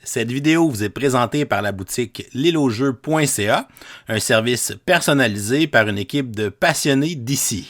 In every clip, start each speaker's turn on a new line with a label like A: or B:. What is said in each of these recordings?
A: Cette vidéo vous est présentée par la boutique l'îleaujeux.ca, un service personnalisé par une équipe de passionnés d'ici.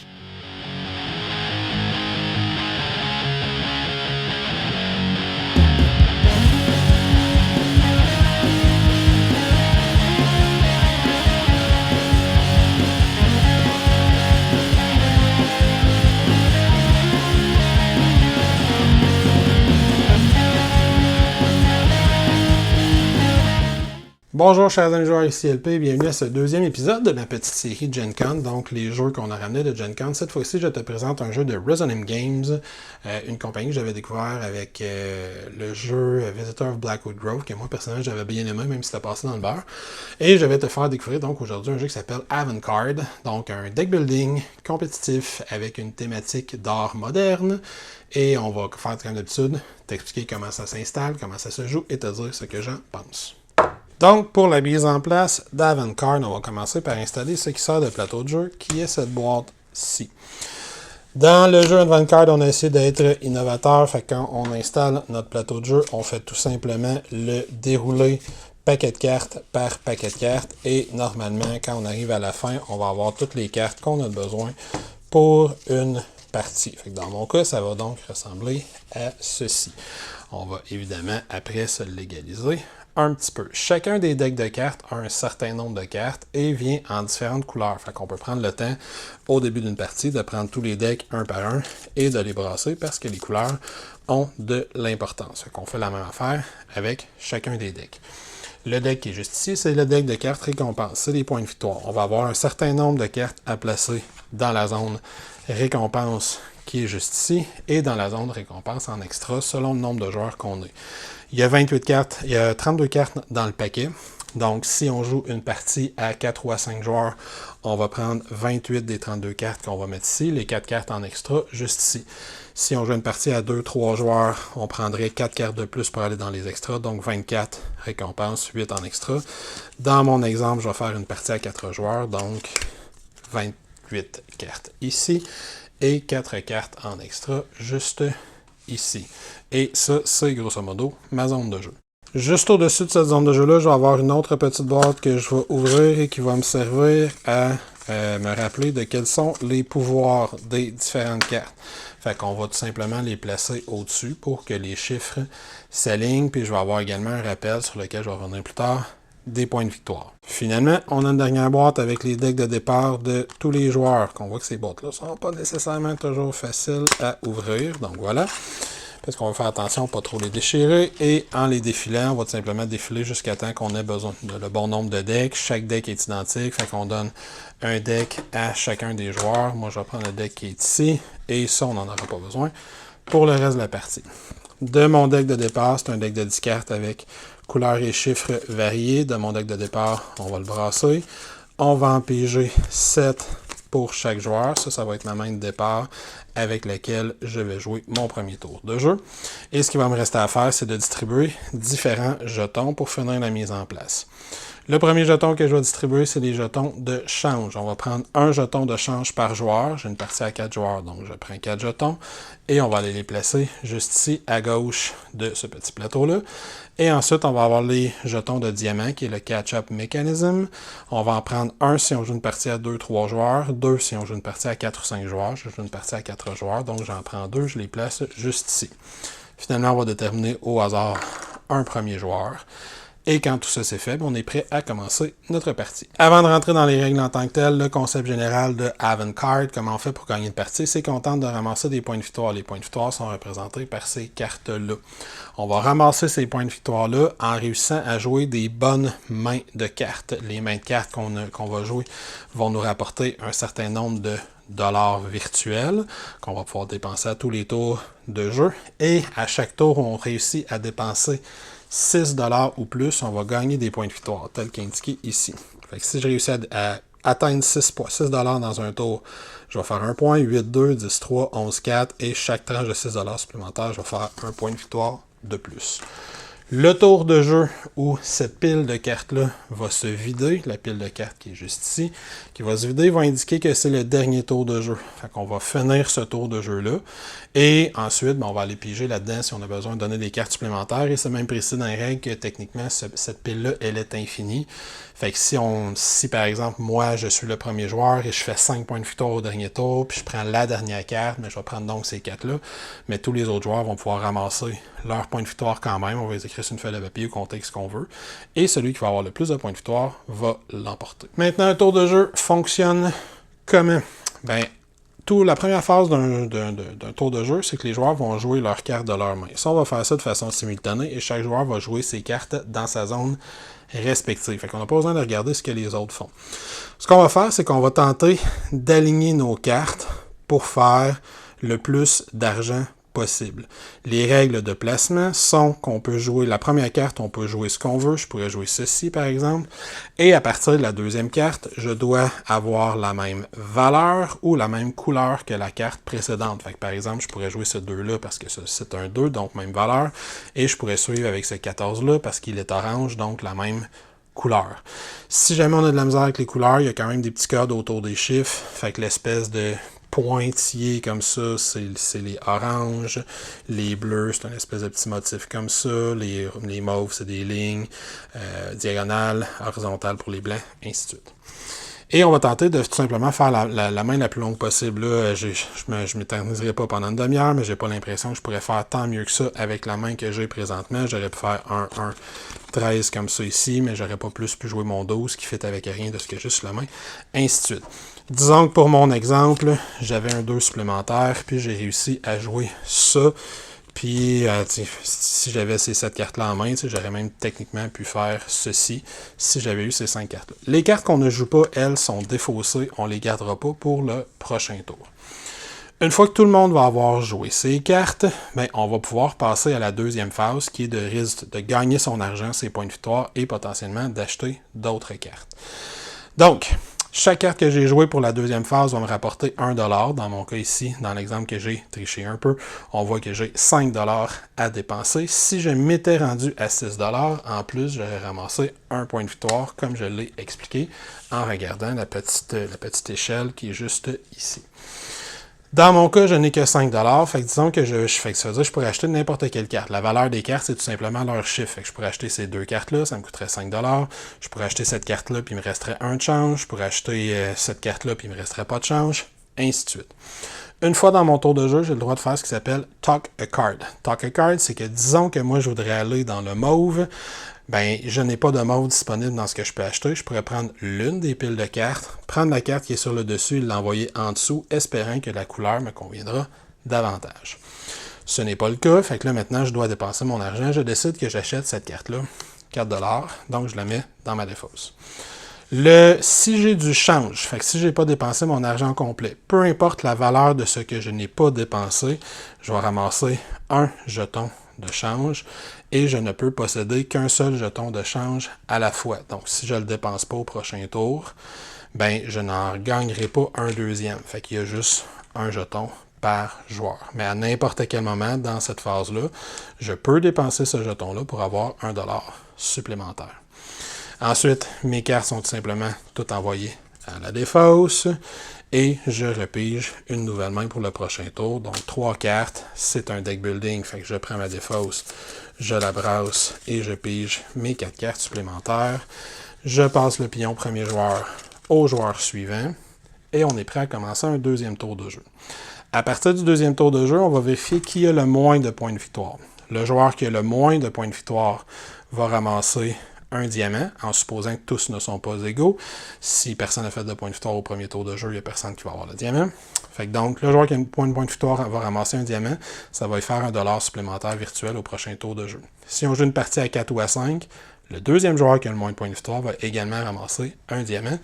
B: Bonjour chers amis joueurs, ici LP, bienvenue à ce deuxième épisode de ma petite série Gen Con, donc les jeux qu'on a ramenés de Gen Con. Cette fois-ci, je te présente un jeu de Resonance Games, une compagnie que j'avais découvert avec le jeu Visitor of Blackwood Grove, que moi personnellement j'avais bien aimé, même si c'était passé dans le beurre. Et je vais te faire découvrir donc aujourd'hui un jeu qui s'appelle Avant-Card, donc un deck building compétitif avec une thématique d'art moderne. Et on va faire comme d'habitude, t'expliquer comment ça s'installe, comment ça se joue et te dire ce que j'en pense. Donc, pour la mise en place d'Avant-Card, on va commencer par installer ce qui sort de plateau de jeu, qui est cette boîte-ci. Dans le jeu Avant-Card, on a essayé d'être innovateur, fait que quand on installe notre plateau de jeu, on fait tout simplement le dérouler paquet de cartes par paquet de cartes, et normalement, quand on arrive à la fin, on va avoir toutes les cartes qu'on a besoin pour une partie. Fait que dans mon cas, ça va donc ressembler à ceci. On va évidemment, après, se légaliser un petit peu. Chacun des decks de cartes a un certain nombre de cartes et vient en différentes couleurs. Fait qu'on peut prendre le temps, au début d'une partie, de prendre tous les decks un par un et de les brasser parce que les couleurs ont de l'importance. Fait qu'on fait la même affaire avec chacun des decks. Le deck qui est juste ici, c'est le deck de cartes récompense. C'est les points de victoire. On va avoir un certain nombre de cartes à placer dans la zone récompense qui est juste ici, et dans la zone récompense en extra, selon le nombre de joueurs qu'on est. Il y a 28 cartes, il y a 32 cartes dans le paquet. Donc, si on joue une partie à 4 ou à 5 joueurs, on va prendre 28 des 32 cartes qu'on va mettre ici, les 4 cartes en extra, juste ici. Si on joue une partie à 2-3 joueurs, on prendrait 4 cartes de plus pour aller dans les extras, donc 24 récompenses, 8 en extra. Dans mon exemple, je vais faire une partie à 4 joueurs, donc 28 cartes ici. Et 4 cartes en extra, juste ici. Et ça, c'est grosso modo ma zone de jeu. Juste au-dessus de cette zone de jeu-là, je vais avoir une autre petite boîte que je vais ouvrir et qui va me servir à me rappeler de quels sont les pouvoirs des différentes cartes. Fait qu'on va tout simplement les placer au-dessus pour que les chiffres s'alignent. Puis je vais avoir également un rappel sur lequel je vais revenir plus tard, des points de victoire. Finalement, on a une dernière boîte avec les decks de départ de tous les joueurs. Qu'on voit que ces boîtes-là ne sont pas nécessairement toujours faciles à ouvrir. Donc voilà. Parce qu'on va faire attention à ne pas trop les déchirer. Et en les défilant, on va tout simplement défiler jusqu'à temps qu'on ait besoin de le bon nombre de decks. Chaque deck est identique. Fait qu'on donne un deck à chacun des joueurs. Moi, je vais prendre le deck qui est ici. Et ça, on n'en aura pas besoin pour le reste de la partie. De mon deck de départ, c'est un deck de 10 cartes avec couleurs et chiffres variés. De mon deck de départ, on va le brasser. On va en piger 7 pour chaque joueur. Ça va être ma main de départ avec laquelle je vais jouer mon premier tour de jeu. Et ce qui va me rester à faire, c'est de distribuer différents jetons pour finir la mise en place. Le premier jeton que je vais distribuer, c'est les jetons de change. On va prendre un jeton de change par joueur. J'ai une partie à 4 joueurs, donc je prends 4 jetons. Et on va aller les placer juste ici, à gauche de ce petit plateau-là. Et ensuite, on va avoir les jetons de diamant, qui est le catch-up mechanism. On va en prendre un si on joue une partie à 2-3 joueurs, 2 si on joue une partie à 4 ou 5 joueurs. Je joue une partie à 4 joueurs, donc j'en prends 2, je les place juste ici. Finalement, on va déterminer au hasard un premier joueur. Et quand tout ça c'est fait, on est prêt à commencer notre partie. Avant de rentrer dans les règles en tant que telles, le concept général de Avant-Card, comment on fait pour gagner une partie, c'est qu'on tente de ramasser des points de victoire. Les points de victoire sont représentés par ces cartes-là. On va ramasser ces points de victoire-là en réussissant à jouer des bonnes mains de cartes. Les mains de cartes qu'on va jouer vont nous rapporter un certain nombre de dollars virtuels qu'on va pouvoir dépenser à tous les tours de jeu. Et à chaque tour, on réussit à dépenser 6 $ ou plus, on va gagner des points de victoire, tel qu'indiqué ici. Fait que si je réussis à atteindre 6 $ dans un tour, je vais faire 1 point, 8, 2, 10, 3, 11, 4, et chaque tranche de 6 $ supplémentaires, je vais faire un point de victoire de plus. Le tour de jeu où cette pile de cartes-là va se vider, la pile de cartes qui est juste ici, qui va se vider, va indiquer que c'est le dernier tour de jeu. Fait qu'on va finir ce tour de jeu-là. Et ensuite, on va aller piger là-dedans si on a besoin de donner des cartes supplémentaires. Et c'est même précis dans les règles que techniquement, cette pile-là, elle est infinie. Fait que si par exemple, moi, je suis le premier joueur et je fais 5 points de victoire au dernier tour, puis je prends la dernière carte, mais je vais prendre donc ces cartes-là, mais tous les autres joueurs vont pouvoir ramasser leurs points de victoire quand même. On va les écrire sur une feuille de papier ou compter ce qu'on veut. Et celui qui va avoir le plus de points de victoire va l'emporter. Maintenant, un tour de jeu fonctionne comment? La première phase d'un tour de jeu, c'est que les joueurs vont jouer leurs cartes de leur main. Ça, on va faire ça de façon simultanée et chaque joueur va jouer ses cartes dans sa zone respective. Fait qu'on n'a pas besoin de regarder ce que les autres font. Ce qu'on va faire, c'est qu'on va tenter d'aligner nos cartes pour faire le plus d'argent possible. Les règles de placement sont qu'on peut jouer la première carte, on peut jouer ce qu'on veut. Je pourrais jouer ceci, par exemple. Et à partir de la deuxième carte, je dois avoir la même valeur ou la même couleur que la carte précédente. Fait que, par exemple, je pourrais jouer ce 2-là parce que c'est un 2, donc même valeur. Et je pourrais suivre avec ce 14-là parce qu'il est orange, donc la même couleur. Si jamais on a de la misère avec les couleurs, il y a quand même des petits codes autour des chiffres. Fait que l'espèce de pointillés comme ça, c'est les oranges. Les bleus, c'est un espèce de petit motif comme ça. Les mauves, c'est des lignes diagonales, horizontales pour les blancs, ainsi de suite. Et on va tenter de tout simplement faire la main la plus longue possible. Là, je m'éterniserai pas pendant une demi-heure, mais j'ai pas l'impression que je pourrais faire tant mieux que ça avec la main que j'ai présentement. J'aurais pu faire un 13 comme ça ici, mais j'aurais pas plus pu jouer mon 12 qui fait avec rien de ce que j'ai sur la main, ainsi de suite. Disons que pour mon exemple, j'avais un 2 supplémentaire, puis j'ai réussi à jouer ça. Puis, si j'avais ces 7 cartes-là en main, j'aurais même techniquement pu faire ceci si j'avais eu ces 5 cartes-là. Les cartes qu'on ne joue pas, elles, sont défaussées. On ne les gardera pas pour le prochain tour. Une fois que tout le monde va avoir joué ses cartes, on va pouvoir passer à la deuxième phase qui est de gagner son argent, ses points de victoire et potentiellement d'acheter d'autres cartes. Donc, chaque carte que j'ai jouée pour la deuxième phase va me rapporter 1$. Dans mon cas ici, dans l'exemple que j'ai triché un peu, on voit que j'ai 5$ à dépenser. Si je m'étais rendu à 6$, en plus, j'aurais ramassé un point de victoire, comme je l'ai expliqué, en regardant la petite échelle qui est juste ici. Dans mon cas, je n'ai que 5$. Fait que disons que ça veut dire que je pourrais acheter n'importe quelle carte. La valeur des cartes, c'est tout simplement leur chiffre. Fait que je pourrais acheter ces deux cartes-là, ça me coûterait 5$. Je pourrais acheter cette carte-là, puis il me resterait 1 de change. Je pourrais acheter cette carte-là, puis il me resterait pas de change. Ainsi de suite. Une fois dans mon tour de jeu, j'ai le droit de faire ce qui s'appelle Talk a Card. Talk a Card, c'est que disons que moi, je voudrais aller dans le mauve. Je n'ai pas de mauve disponible dans ce que je peux acheter. Je pourrais prendre l'une des piles de cartes, prendre la carte qui est sur le dessus et l'envoyer en dessous, espérant que la couleur me conviendra davantage. Ce n'est pas le cas, fait que là maintenant je dois dépenser mon argent. Je décide que j'achète cette carte-là, 4$, donc je la mets dans ma défausse. Si j'ai du change, fait que si je n'ai pas dépensé mon argent complet, peu importe la valeur de ce que je n'ai pas dépensé, je vais ramasser un jeton de change et je ne peux posséder qu'un seul jeton de change à la fois. Donc, si je ne le dépense pas au prochain tour, je n'en gagnerai pas un deuxième. Fait qu'il y a juste un jeton par joueur. Mais à n'importe quel moment dans cette phase-là, je peux dépenser ce jeton-là pour avoir 1$ supplémentaire. Ensuite, mes cartes sont tout simplement toutes envoyées à la défausse et je repige une nouvelle main pour le prochain tour. Donc 3 cartes, c'est un deck building, fait que je prends ma défausse, je la brasse et je pige mes 4 cartes supplémentaires. Je passe le pion premier joueur au joueur suivant et on est prêt à commencer un deuxième tour de jeu. À partir du deuxième tour de jeu, on va vérifier qui a le moins de points de victoire. Le joueur qui a le moins de points de victoire va ramasser un diamant, en supposant que tous ne sont pas égaux. Si personne n'a fait de points de victoire au premier tour de jeu, il n'y a personne qui va avoir le diamant. Fait que donc, le joueur qui a un point de victoire va ramasser un diamant, ça va lui faire 1$ supplémentaire virtuel au prochain tour de jeu. Si on joue une partie à 4 ou à 5, le deuxième joueur qui a le moins de points de victoire va également ramasser un diamant.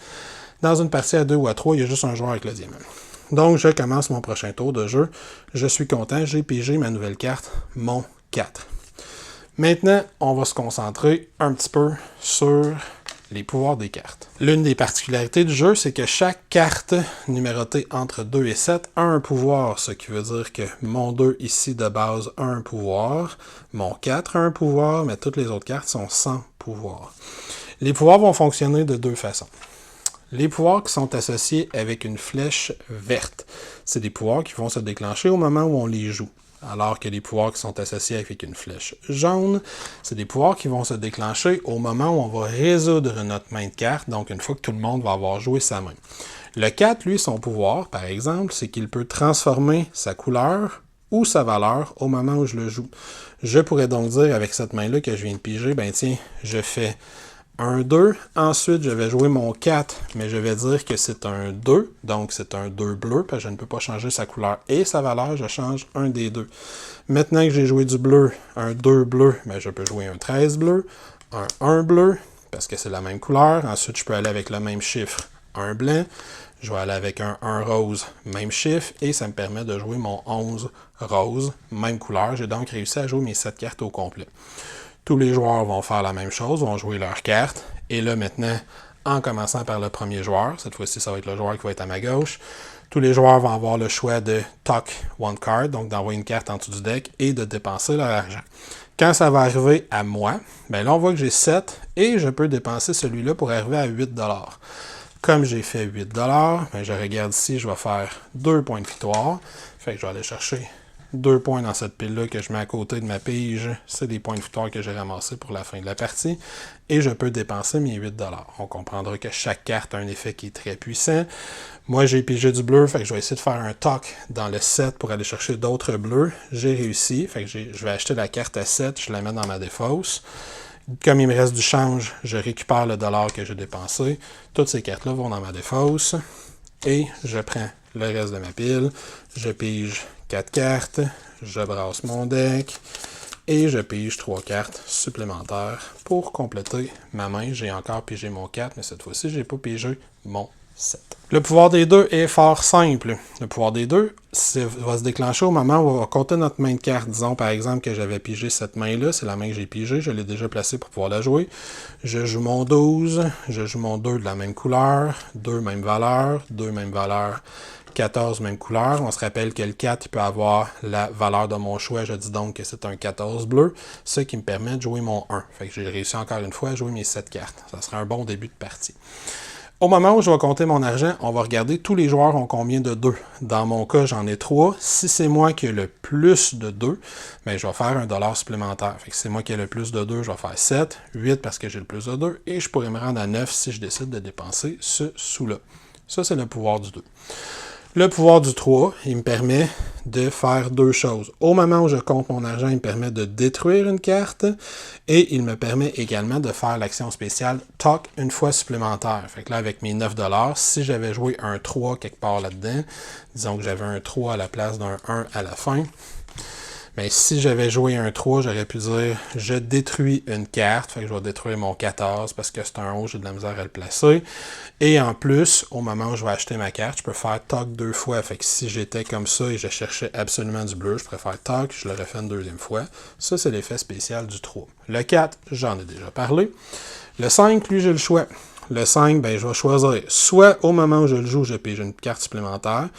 B: Dans une partie à 2 ou à 3, il y a juste un joueur avec le diamant. Donc, je commence mon prochain tour de jeu. Je suis content, j'ai pigé ma nouvelle carte, mon 4. Maintenant, on va se concentrer un petit peu sur les pouvoirs des cartes. L'une des particularités du jeu, c'est que chaque carte numérotée entre 2 et 7 a un pouvoir, ce qui veut dire que mon 2 ici de base a un pouvoir, mon 4 a un pouvoir, mais toutes les autres cartes sont sans pouvoir. Les pouvoirs vont fonctionner de deux façons. Les pouvoirs qui sont associés avec une flèche verte, c'est des pouvoirs qui vont se déclencher au moment où on les joue. Alors que les pouvoirs qui sont associés avec une flèche jaune, c'est des pouvoirs qui vont se déclencher au moment où on va résoudre notre main de carte, donc une fois que tout le monde va avoir joué sa main. Le 4, lui, son pouvoir, par exemple, c'est qu'il peut transformer sa couleur ou sa valeur au moment où je le joue. Je pourrais donc dire avec cette main-là que je viens de piger, ben tiens, je fais un 2, ensuite je vais jouer mon 4, mais je vais dire que c'est un 2, donc c'est un 2 bleu, parce que je ne peux pas changer sa couleur et sa valeur, je change un des deux. Maintenant que j'ai joué du bleu, un 2 bleu, mais je peux jouer un 13 bleu, un 1 bleu, parce que c'est la même couleur, ensuite je peux aller avec le même chiffre, un blanc, je vais aller avec un 1 rose, même chiffre, et ça me permet de jouer mon 11 rose, même couleur, j'ai donc réussi à jouer mes 7 cartes au complet. Tous les joueurs vont faire la même chose, vont jouer leurs cartes. Et là, maintenant, en commençant par le premier joueur, cette fois-ci, ça va être le joueur qui va être à ma gauche, tous les joueurs vont avoir le choix de talk one card, donc d'envoyer une carte en dessous du deck et de dépenser leur argent. Quand ça va arriver à moi, ben là, on voit que j'ai 7 et je peux dépenser celui-là pour arriver à 8 $. Comme j'ai fait 8 $, ben je regarde ici, je vais faire 2 points de victoire. Fait que je vais aller chercher 2 points dans cette pile-là que je mets à côté de ma pige. C'est des points de victoire que j'ai ramassés pour la fin de la partie. Et je peux dépenser mes 8 $. On comprendra que chaque carte a un effet qui est très puissant. Moi, j'ai pigé du bleu, fait que je vais essayer de faire un talk dans le 7 pour aller chercher d'autres bleus. J'ai réussi, fait que je vais acheter la carte à 7, je la mets dans ma défausse. Comme il me reste du change, je récupère le dollar que j'ai dépensé. Toutes ces cartes-là vont dans ma défausse. Et je prends le reste de ma pile. Je pige 4 cartes. Je brasse mon deck. Et je pige 3 cartes supplémentaires pour compléter ma main. J'ai encore pigé mon 4, mais cette fois-ci, je n'ai pas pigé mon 7. Le pouvoir des deux est fort simple. Le pouvoir des deux va se déclencher au moment où on va compter notre main de carte. Disons par exemple que j'avais pigé cette main-là, c'est la main que j'ai pigée, je l'ai déjà placée pour pouvoir la jouer. Je joue mon 12, je joue mon 2 de la même couleur, 2 même valeur, 2 même valeur, 14 même couleur. On se rappelle que le 4 il peut avoir la valeur de mon choix, je dis donc que c'est un 14 bleu, ce qui me permet de jouer mon 1. Fait que j'ai réussi encore une fois à jouer mes 7 cartes. Ça sera un bon début de partie. Au moment où je vais compter mon argent, on va regarder tous les joueurs ont combien de 2. Dans mon cas, j'en ai 3. Si c'est moi qui ai le plus de 2, ben, je vais faire un dollar supplémentaire. Fait que si c'est moi qui ai le plus de 2, je vais faire 7, 8 parce que j'ai le plus de 2, et je pourrais me rendre à 9 si je décide de dépenser ce sous-là. Ça, c'est le pouvoir du 2. Le pouvoir du 3, il me permet de faire deux choses. Au moment où je compte mon argent, il me permet de détruire une carte et il me permet également de faire l'action spéciale Talk une fois supplémentaire. Fait que là, avec mes 9 $, si j'avais joué un 3 quelque part là-dedans, disons que j'avais un 3 à la place d'un 1 à la fin, mais si j'avais joué un 3, j'aurais pu dire je détruis une carte, fait que je vais détruire mon 14 parce que c'est un haut, j'ai de la misère à le placer. Et en plus, au moment où je vais acheter ma carte, je peux faire talk 2 fois. Fait que si j'étais comme ça et je cherchais absolument du bleu, je pourrais faire talk, je l'aurais fait une deuxième fois. Ça, c'est l'effet spécial du 3. Le 4, j'en ai déjà parlé. Le 5, lui, j'ai le choix. Le 5, ben, je vais choisir soit au moment où je le joue, je pige une carte supplémentaire,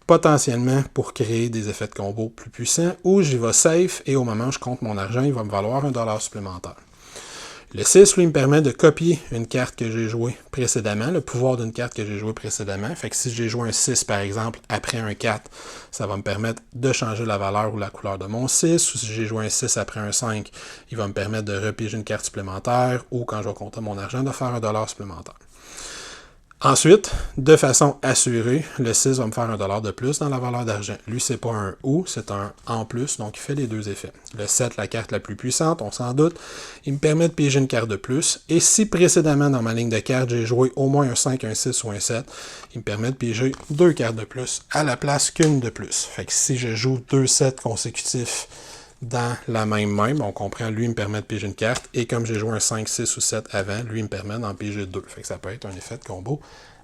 B: potentiellement pour créer des effets de combo plus puissants, ou j'y vais safe et au moment où je compte mon argent, il va me valoir un dollar supplémentaire. Le 6, lui, me permet de copier une carte que j'ai jouée précédemment, le pouvoir d'une carte que j'ai jouée précédemment. Fait que si j'ai joué un 6, par exemple, après un 4, ça va me permettre de changer la valeur ou la couleur de mon 6. Ou si j'ai joué un 6 après un 5, il va me permettre de repiger une carte supplémentaire ou, quand je vais compter mon argent, de faire un dollar supplémentaire. Ensuite, de façon assurée, le 6 va me faire un dollar de plus dans la valeur d'argent. Lui, c'est pas un ou, c'est un en plus, donc il fait les deux effets. Le 7, la carte la plus puissante, on s'en doute, il me permet de piger une carte de plus. Et si précédemment dans ma ligne de cartes, j'ai joué au moins un 5, un 6 ou un 7, il me permet de piger 2 cartes de plus à la place qu'une de plus. Fait que si je joue 2 sets consécutifs dans la même main, on comprend, lui, il me permet de piger une carte, et comme j'ai joué un 5, 6 ou 7 avant, lui, il me permet d'en piger 2. Fait que ça peut être un effet de combo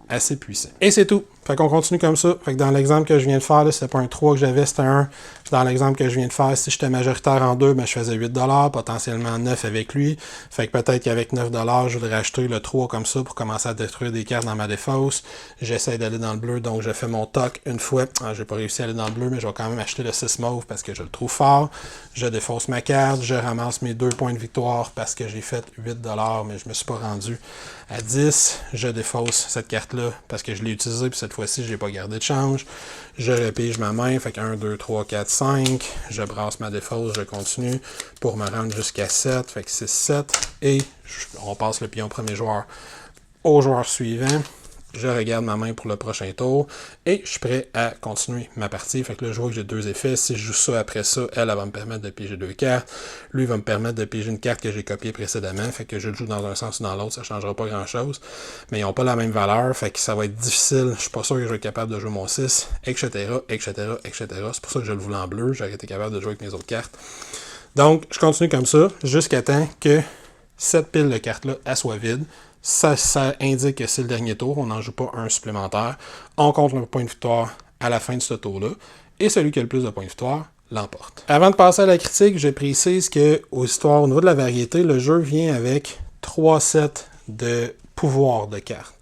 B: assez puissant. Et c'est tout. Fait qu'on continue comme ça. Fait que dans l'exemple que je viens de faire, c'était pas un 3 que j'avais, c'était un 1. Dans l'exemple que je viens de faire, si j'étais majoritaire en 2, ben, je faisais 8$, potentiellement 9 avec lui. Fait que peut-être qu'avec 9$, je voudrais acheter le 3 comme ça pour commencer à détruire des cartes dans ma défausse. J'essaie d'aller dans le bleu, donc je fais mon toc une fois. J'ai pas réussi à aller dans le bleu, mais je vais quand même acheter le 6 mauve parce que je le trouve fort. Je défausse ma carte, je ramasse mes 2 points de victoire parce que j'ai fait 8$, mais je me suis pas rendu à 10. Je défausse cette carte-là parce que je l'ai utilisée, puis cette fois-ci, j'ai pas gardé de change. Je repige ma main, fait que 1, 2, 3, 4, 5. Je brasse ma défausse, je continue pour me rendre jusqu'à 7. Fait que c'est 7. Et on passe le pion premier joueur au joueur suivant. Je regarde ma main pour le prochain tour et je suis prêt à continuer ma partie. Fait que là, je vois que j'ai 2 effets. Si je joue ça après ça, elle va me permettre de piger 2 cartes. Lui va me permettre de piger une carte que j'ai copiée précédemment. Fait que je le joue dans un sens ou dans l'autre, ça ne changera pas grand-chose. Mais ils n'ont pas la même valeur, fait que ça va être difficile. Je suis pas sûr que je vais être capable de jouer mon 6, etc., etc., etc. C'est pour ça que je le voulais en bleu. J'aurais été capable de jouer avec mes autres cartes. Donc, je continue comme ça jusqu'à temps que cette pile de cartes-là, elle soit vide. Ça indique que c'est le dernier tour, on n'en joue pas un supplémentaire. On compte le point de victoire à la fin de ce tour-là. Et celui qui a le plus de points de victoire l'emporte. Avant de passer à la critique, je précise qu'au niveau de la variété, le jeu vient avec 3 sets de pouvoirs de cartes.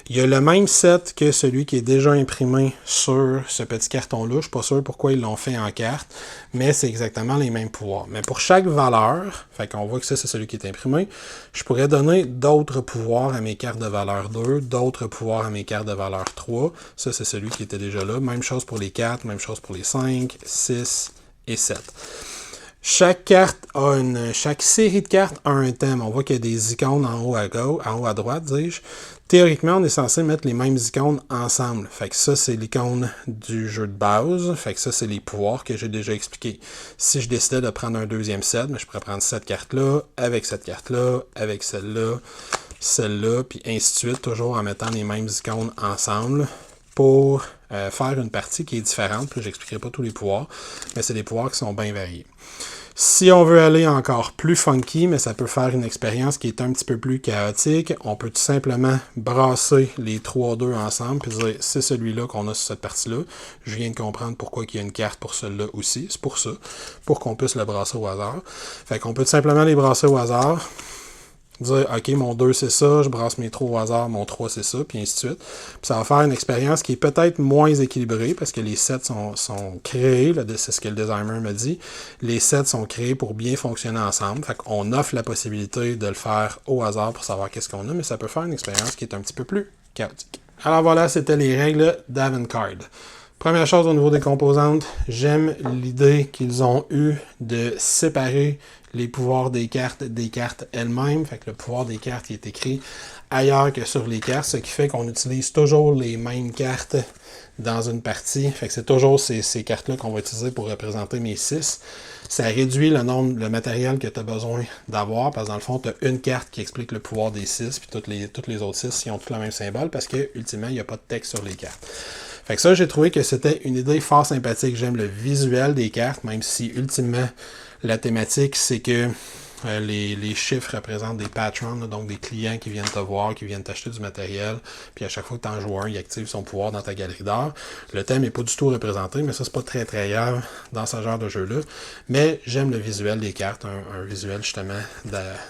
B: Il y a le même set que celui qui est déjà imprimé sur ce petit carton-là. Je ne suis pas sûr pourquoi ils l'ont fait en carte, mais c'est exactement les mêmes pouvoirs. Mais pour chaque valeur, fait qu'on voit que ça, c'est celui qui est imprimé, je pourrais donner d'autres pouvoirs à mes cartes de valeur 2, d'autres pouvoirs à mes cartes de valeur 3. Ça, c'est celui qui était déjà là. Même chose pour les 4, même chose pour les 5, 6 et 7. Chaque série de cartes a un thème. On voit qu'il y a des icônes en haut à gauche, en haut à droite, dis-je. Théoriquement, on est censé mettre les mêmes icônes ensemble. Fait que ça, c'est l'icône du jeu de base. Fait que ça, c'est les pouvoirs que j'ai déjà expliqués. Si je décidais de prendre un deuxième set, je pourrais prendre cette carte-là, avec cette carte-là, avec celle-là, puis ainsi de suite, toujours en mettant les mêmes icônes ensemble pour faire une partie qui est différente. Puis j'expliquerai pas tous les pouvoirs, mais c'est des pouvoirs qui sont bien variés. Si on veut aller encore plus funky, mais ça peut faire une expérience qui est un petit peu plus chaotique, on peut tout simplement brasser les 3-2 ensemble et dire c'est celui-là qu'on a sur cette partie-là. Je viens de comprendre pourquoi il y a une carte pour celui-là aussi. C'est pour ça, pour qu'on puisse le brasser au hasard. Fait qu'on peut tout simplement les brasser au hasard. Dire, OK, mon 2 c'est ça, je brasse mes 3 au hasard, mon 3 c'est ça, puis ainsi de suite. Puis ça va faire une expérience qui est peut-être moins équilibrée parce que les sets sont créés, là, c'est ce que le designer me dit. Les sets sont créés pour bien fonctionner ensemble. Fait qu'on offre la possibilité de le faire au hasard pour savoir qu'est-ce qu'on a, mais ça peut faire une expérience qui est un petit peu plus chaotique. Alors voilà, c'était les règles d'Avantcard. Première chose au niveau des composantes, j'aime l'idée qu'ils ont eu de séparer les pouvoirs des cartes elles-mêmes. Fait que le pouvoir des cartes est écrit ailleurs que sur les cartes, ce qui fait qu'on utilise toujours les mêmes cartes dans une partie. Fait que c'est toujours ces cartes-là qu'on va utiliser pour représenter mes 6. Ça réduit le matériel que tu as besoin d'avoir, parce que dans le fond, tu as une carte qui explique le pouvoir des 6, puis toutes les autres 6, ils ont tous le même symbole, parce que ultimement, il n'y a pas de texte sur les cartes. Fait que ça, j'ai trouvé que c'était une idée fort sympathique. J'aime le visuel des cartes, même si ultimement, la thématique, c'est que les chiffres représentent des patrons, donc des clients qui viennent te voir, qui viennent t'acheter du matériel, puis à chaque fois que tu en joues un, il active son pouvoir dans ta galerie d'art. Le thème n'est pas du tout représenté, mais ça, c'est pas très très grave dans ce genre de jeu-là. Mais j'aime le visuel des cartes, un visuel justement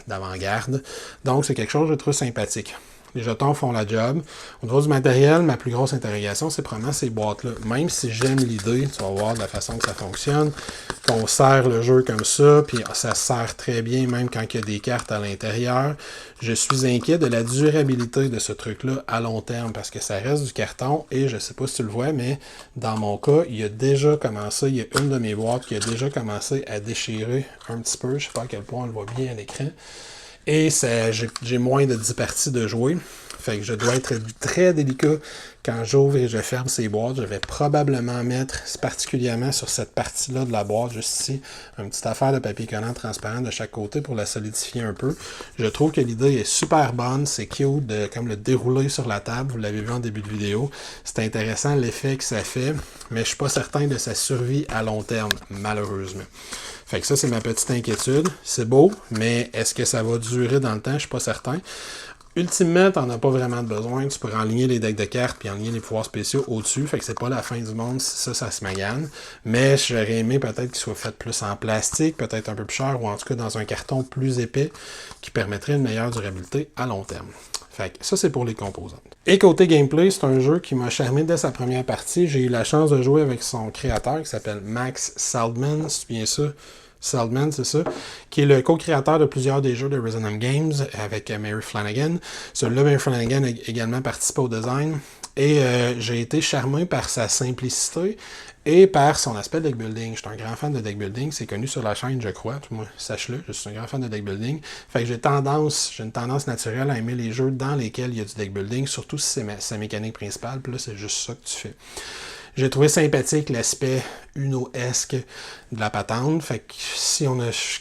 B: d'avant-garde. Donc, c'est quelque chose que je trouve sympathique. Les jetons font la job. Au niveau du matériel, ma plus grosse interrogation, c'est probablement ces boîtes-là. Même si j'aime l'idée, tu vas voir de la façon que ça fonctionne, qu'on sert le jeu comme ça, puis ça sert très bien même quand il y a des cartes à l'intérieur. Je suis inquiet de la durabilité de ce truc-là à long terme, parce que ça reste du carton, et je sais pas si tu le vois, mais dans mon cas, il y a déjà commencé, il y a une de mes boîtes qui a déjà commencé à déchirer un petit peu. Je sais pas à quel point on le voit bien à l'écran. Et j'ai moins de 10 parties de jouer. Fait que je dois être très délicat quand j'ouvre et je ferme ces boîtes. Je vais probablement mettre, particulièrement sur cette partie-là de la boîte, juste ici, une petite affaire de papier collant transparent de chaque côté pour la solidifier un peu. Je trouve que l'idée est super bonne. C'est cute de comme le dérouler sur la table. Vous l'avez vu en début de vidéo. C'est intéressant l'effet que ça fait, mais je suis pas certain de sa survie à long terme, malheureusement. Fait que ça, c'est ma petite inquiétude. C'est beau, mais est-ce que ça va durer dans le temps? Je suis pas certain. Ultimement, t'en as pas vraiment de besoin. Tu pourrais enligner les decks de cartes puis enligner les pouvoirs spéciaux au-dessus. Fait que c'est pas la fin du monde si ça se magane. Mais j'aurais aimé peut-être qu'il soit fait plus en plastique, peut-être un peu plus cher, ou en tout cas dans un carton plus épais qui permettrait une meilleure durabilité à long terme. Fait que ça, c'est pour les composantes. Et côté gameplay, c'est un jeu qui m'a charmé dès sa première partie. J'ai eu la chance de jouer avec son créateur qui s'appelle Max Saldman, c'est bien ça. Saldman, c'est ça, qui est le co-créateur de plusieurs des jeux de Resonant Games avec Mary Flanagan. Celui-là, Mary Flanagan a également participé au design. Et j'ai été charmé par sa simplicité et par son aspect deck building. Je suis un grand fan de deck building, c'est connu sur la chaîne, je crois. Moi, sache-le, je suis un grand fan de deck building. Fait que j'ai une tendance naturelle à aimer les jeux dans lesquels il y a du deck building, surtout si c'est sa mécanique principale. Puis là, c'est juste ça que tu fais. J'ai trouvé sympathique l'aspect Uno-esque de la patente. Fait que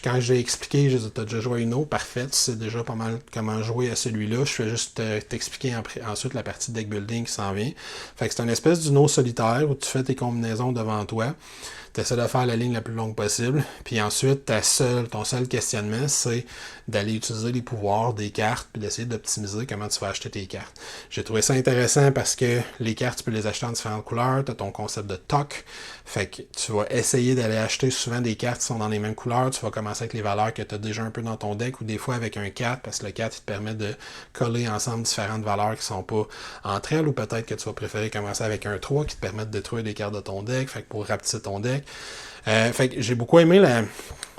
B: quand j'ai expliqué, j'ai dit, t'as déjà joué à Uno, parfait, tu sais déjà pas mal comment jouer à celui-là. Je fais juste t'expliquer ensuite la partie deck building qui s'en vient. Fait que c'est une espèce d'Uno solitaire où tu fais tes combinaisons devant toi. Tu essaies de faire la ligne la plus longue possible. Puis ensuite, ton seul questionnement, c'est d'aller utiliser les pouvoirs des cartes puis d'essayer d'optimiser comment tu vas acheter tes cartes. J'ai trouvé ça intéressant parce que les cartes, tu peux les acheter en différentes couleurs. Tu as ton concept de TOC. Fait que tu vas essayer d'aller acheter souvent des cartes qui sont dans les mêmes couleurs. Tu vas commencer avec les valeurs que tu as déjà un peu dans ton deck ou des fois avec un 4 parce que le 4 il te permet de coller ensemble différentes valeurs qui ne sont pas entre elles ou peut-être que tu vas préférer commencer avec un 3 qui te permet de détruire des cartes de ton deck. Fait que pour rapetisser ton deck. Fait que j'ai beaucoup aimé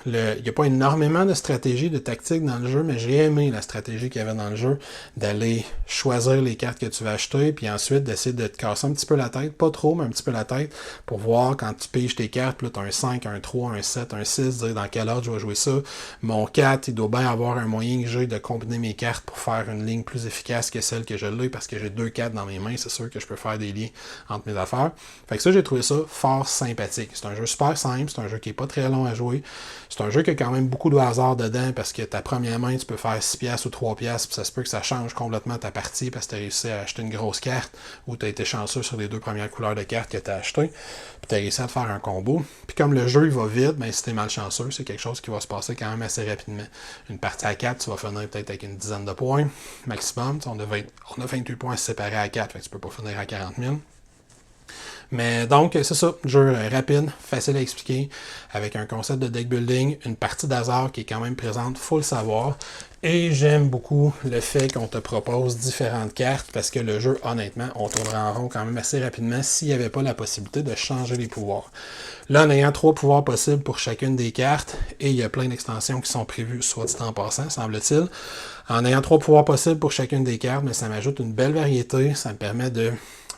B: il n'y a pas énormément de stratégie, de tactique dans le jeu, mais j'ai aimé la stratégie qu'il y avait dans le jeu, d'aller choisir les cartes que tu vas acheter, puis ensuite d'essayer de te casser un petit peu la tête, pas trop, mais un petit peu la tête, pour voir quand tu piges tes cartes, puis là tu as un 5, un 3, un 7, un 6, dire dans quel ordre je vais jouer ça. Mon 4, il doit bien avoir un moyen que j'ai de combiner mes cartes pour faire une ligne plus efficace que celle que je l'ai, parce que j'ai 2 cartes dans mes mains, c'est sûr que je peux faire des liens entre mes affaires. Fait que ça, j'ai trouvé ça fort sympathique. C'est un jeu super simple, c'est un jeu qui est pas très long à jouer. C'est un jeu qui a quand même beaucoup de hasard dedans parce que ta première main, tu peux faire 6$ ou 3$, puis ça se peut que ça change complètement ta partie parce que tu as réussi à acheter une grosse carte ou tu as été chanceux sur les 2 premières couleurs de cartes que tu as achetées, puis tu as réussi à te faire un combo. Puis comme le jeu il va vite, ben, si tu es malchanceux, c'est quelque chose qui va se passer quand même assez rapidement. Une partie à 4, tu vas finir peut-être avec une dizaine de points maximum. On a 28 points séparés à 4, fait que tu peux pas finir à 40 000. Mais donc, c'est ça, jeu rapide, facile à expliquer, avec un concept de deck building, une partie d'hasard qui est quand même présente, faut le savoir. Et j'aime beaucoup le fait qu'on te propose différentes cartes, parce que le jeu, honnêtement, on tournerait en rond quand même assez rapidement s'il n'y avait pas la possibilité de changer les pouvoirs. Là, en ayant 3 pouvoirs possibles pour chacune des cartes, et il y a plein d'extensions qui sont prévues, soit dit en passant, semble-t-il. En ayant 3 pouvoirs possibles pour chacune des cartes, mais ça m'ajoute une belle variété, ça me permet de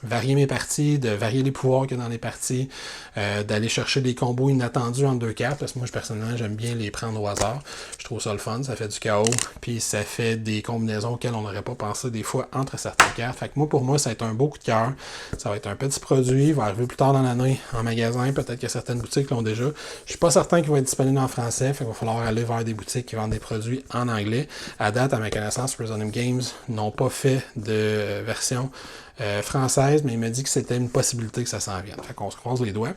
B: varier mes parties, de varier les pouvoirs qu'il y a dans les parties, d'aller chercher des combos inattendus entre 2 cartes, parce que moi, personnellement, j'aime bien les prendre au hasard. Je trouve ça le fun, ça fait du chaos, puis ça fait des combinaisons auxquelles on n'aurait pas pensé des fois entre certaines cartes. Fait que pour moi, ça va être un beau coup de cœur. Ça va être un petit produit, il va arriver plus tard dans l'année en magasin, peut-être que certaines boutiques l'ont déjà. Je suis pas certain qu'il va être disponible en français, fait qu'il va falloir aller vers des boutiques qui vendent des produits en anglais. À date, à ma connaissance, Resonant Games n'ont pas fait de version française, mais il m'a dit que c'était une possibilité que ça s'en vienne. Fait qu'on se croise les doigts.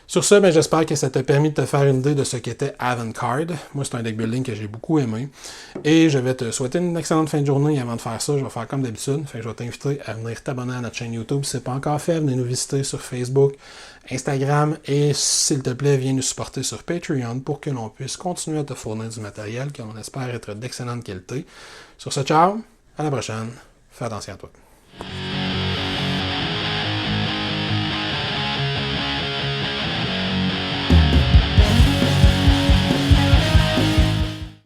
B: Sur ce, ben, j'espère que ça t'a permis de te faire une idée de ce qu'était Avantcard. Moi, c'est un deck building que j'ai beaucoup aimé. Et je vais te souhaiter une excellente fin de journée. Avant de faire ça, je vais faire comme d'habitude. Fait que je vais t'inviter à venir t'abonner à notre chaîne YouTube. Si ce n'est pas encore fait, venez nous visiter sur Facebook, Instagram et s'il te plaît, viens nous supporter sur Patreon pour que l'on puisse continuer à te fournir du matériel que l'on espère être d'excellente qualité. Sur ce, ciao, à la prochaine. Fais attention à toi.